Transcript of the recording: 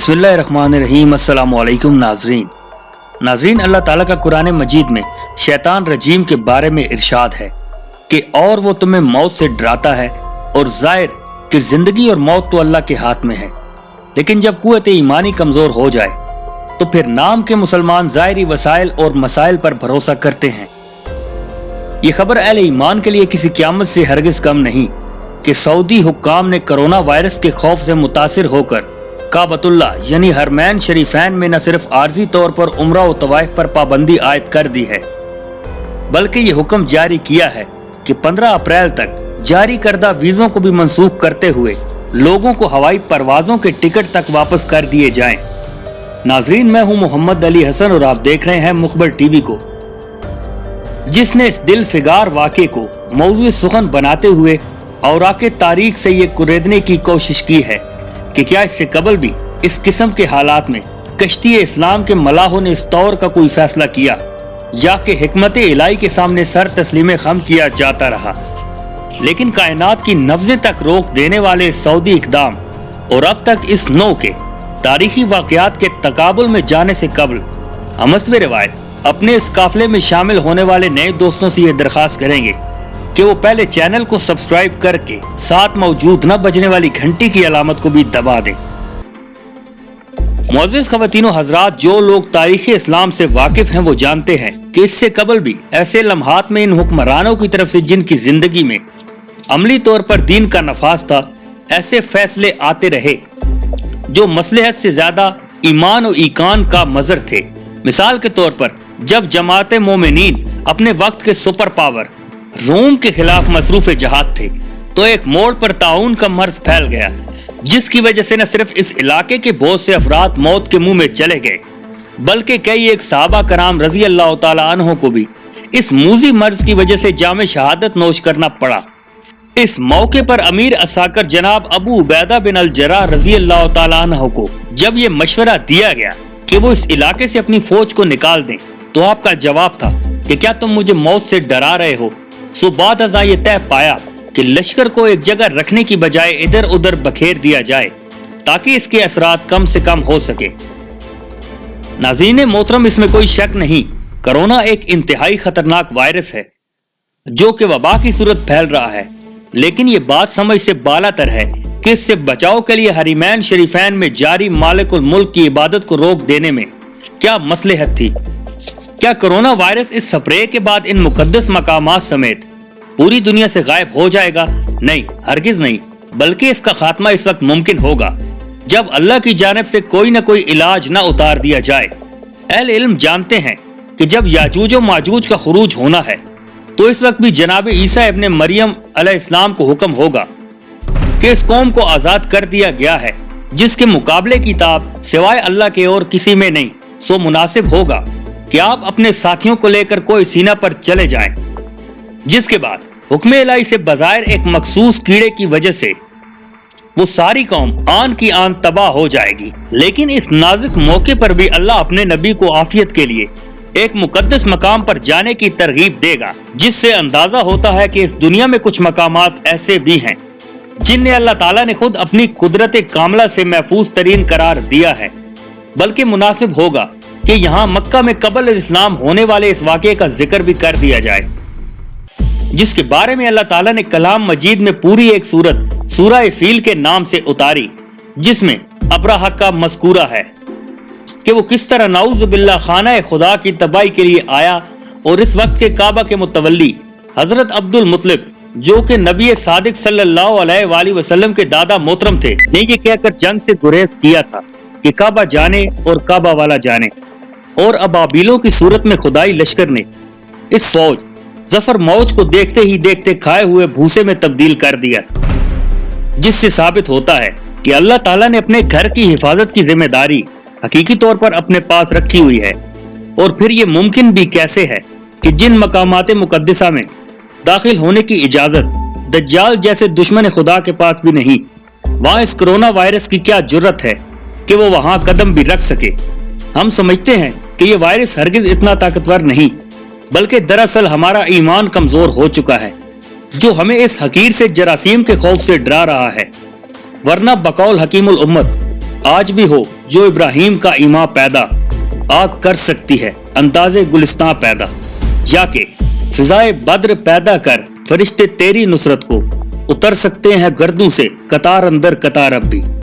बिस्मिल्लाहिर्रहमानिर्रहीम। अस्सलामुअलैकुम नाज़रीन, अल्लाह ताला का कुरान मजीद में शैतान रजीम के बारे में इरशाद है कि और वो तुम्हें मौत से डराता है और ज़ाहिर कि जिंदगी और मौत तो अल्लाह के हाथ में है, लेकिन जब कुव्वत ईमानी कमजोर हो जाए तो फिर नाम के मुसलमान ज़ाहिरी वसाइल और मसाइल पर भरोसा करते हैं। ये खबर अहले ईमान के लिए किसी क़यामत से हरगिज कम नहीं कि सऊदी हुक्काम ने कोरोना वायरस के खौफ से मुतासिर होकर काबतुल्लाह यानी हरमैन शरीफैन में न सिर्फ आर्जी तौर पर उम्रा व तवाइफ पर पाबंदी आयद कर दी है, बल्कि ये हुक्म जारी किया है कि 15 अप्रैल तक जारी करदा वीजों को भी मंसूख करते हुए लोगों को हवाई परवाजों के टिकट तक वापस कर दिए जाएं। नाजरीन, मैं हूं मोहम्मद अली हसन और आप देख रहे हैं मुखबर टीवी को, जिसने इस दिल फिगार वाक़े को मौज़ूए सुखन बनाते हुए औराके तारीख से ये कुरेदने की कोशिश की है कि क्या इससे कबल भी इस किस्म के हालात में कश्ती इस्लाम के मलाहों ने इस तौर का कोई फैसला किया या कि हिकमत इलाही के सामने सर तस्लीम खम किया जाता रहा। लेकिन कायनात की नब्ज़ें तक रोक देने वाले सऊदी इक़दाम और अब तक इस नौ के तारीखी वाक़यात के तकाबुल में जाने से कबल हम हस्ब रिवायत अपने इस काफिले में शामिल होने वाले नए दोस्तों से ये दरख्वास्त करेंगे कि वो पहले चैनल को सब्सक्राइब करके साथ मौजूद न बजने वाली घंटी की अलामत को भी दबा दें। मुअज़्ज़िज़ ख़वातीनो हज़रात, जो लोग तारीख़ इस्लाम से वाकिफ हैं वो जानते हैं कि इससे कबल भी ऐसे लम्हात में इन हुक्मरानों की तरफ से जिनकी जिंदगी में अमली तौर पर दीन का नफाज था, ऐसे फैसले आते रहे जो मसलहत से ज्यादा ईमान और ईकान का मज़र थे। मिसाल के तौर पर जब जमात मोमिनीन अपने वक्त के सुपर पावर रोम के खिलाफ मसरूफ जहाद थे तो एक मोड़ पर ताउन का मर्ज फैल गया, जिसकी वजह से न सिर्फ इस इलाके के बहुत से अफराद मौत के मुंह में चले गए, बल्कि कई एक सहाबा कराम रजी अल्लाह तआला अन्हो को भी इस मूजी मर्ज की वजह से जामे शहादत नोश करना पड़ा। इस मौके पर अमीर असाकर जनाब अबू उबैदा बिन अल जर्राह रजी अल्लाह तआला अन्हो को जब ये मशवरा दिया गया कि वो इस इलाके से अपनी फौज को निकाल दें, तो आपका जवाब था कि क्या तुम मुझे मौत से डरा रहे हो? सो बाद अज़ा ये तय पाया कि लश्कर को एक जगह रखने की बजाय इधर उधर बखेर दिया जाए ताकि इसके असरात कम से कम हो सके। नाज़रीन मोहतरम, इसमें कोई शक नहीं, कोरोना एक इंतहाई खतरनाक वायरस है जो कि वबा की सूरत फैल रहा है, लेकिन ये बात समझ से बालातर है कि इससे बचाव के लिए हरीमैन शरीफैन में जारी मालिकुल मुल्क की इबादत को रोक देने में क्या मसलहत थी? क्या कोरोना वायरस इस स्प्रे के बाद इन मुकद्दस मकामात समेत पूरी दुनिया से गायब हो जाएगा? नहीं, हरगिज नहीं, बल्कि इसका खात्मा इस वक्त मुमकिन होगा जब अल्लाह की जानिब से कोई न कोई इलाज न उतार दिया जाए। अहले इल्म जानते हैं कि जब याजूज और माजूज का खुरूज होना है तो इस वक्त भी जनाब ईसा इब्ने मरियम अलैहिस्सलाम को हुक्म होगा कि इस कौम को आजाद कर दिया गया है जिसके मुकाबले की ताब सिवाय अल्लाह के और किसी में नहीं। सो मुनासिब होगा कि आप अपने साथियों को लेकर कोई सीना पर चले जाएं, जिसके बाद हुक्म इलाही से बज़ाहिर एक मखसूस कीड़े की वजह से वो सारी कौम आन की आन तबाह हो जाएगी। लेकिन इस नाजुक मौके पर भी अल्लाह अपने नबी को आफियत के लिए एक मुकद्दस मकाम पर जाने की तरगीब देगा, जिससे अंदाजा होता है कि इस दुनिया में कुछ मकामात ऐसे भी हैं जिन्हें अल्लाह ताला ने खुद अपनी कुदरत कामला से महफूज तरीन करार दिया है। बल्कि मुनासिब होगा कि यहाँ मक्का में कबल इस्लाम होने वाले इस वाक़े का जिक्र भी कर दिया जाए, जिसके बारे में अल्लाह ताला ने कलाम मजीद में पूरी एक सूरत सूरह फील के नाम से उतारी, जिसमें अब्राहा का मज़कूरा है कि वो किस तरह नाऊज़ बिल्लाह खाना खुदा की तबाही के लिए आया और इस वक्त के काबा के मुतवल्ली हजरत अब्दुल मुत्तलिब जो कि नबी सादिक सल्लल्लाहु अलैहि वसल्लम के दादा मोहतरम थे ने ये कहकर जंग से गुरेज किया था कि काबा जाने और काबा वाला जाने, और अबाबिलों की सूरत में खुदाई लश्कर ने इस फौज जफर मौज को देखते ही देखते खाए हुए भूसे में तब्दील कर दिया था, जिससे साबित होता है कि अल्लाह ताला ने अपने घर की हिफाजत की जिम्मेदारी हकीकी तौर पर अपने पास रखी हुई है। और फिर ये मुमकिन भी कैसे है कि जिन मकामात मुकद्दसा में दाखिल होने की इजाजत दज्जाल जैसे दुश्मन खुदा के पास भी नहीं, वहाँ इस कोरोना वायरस की क्या जुर्रत है कि वो वहाँ कदम भी रख सके। हम समझते हैं कि ये वायरस हरगिज इतना ताकतवर नहीं, बल्कि दरअसल हमारा ईमान कमजोर हो चुका है जो हमें इस हकीर से जरासीम के खौफ से डरा रहा है। वरना बकौल हकीमुल उम्मत आज भी हो جو ابراہیم کا ایما پیدا آگ کر سکتی ہے انداز گلستان پیدا، یا کہ فضائے بدر پیدا کر فرشتے تیری نصرت کو اتر سکتے ہیں گردوں سے قطار اندر قطار اب بھی۔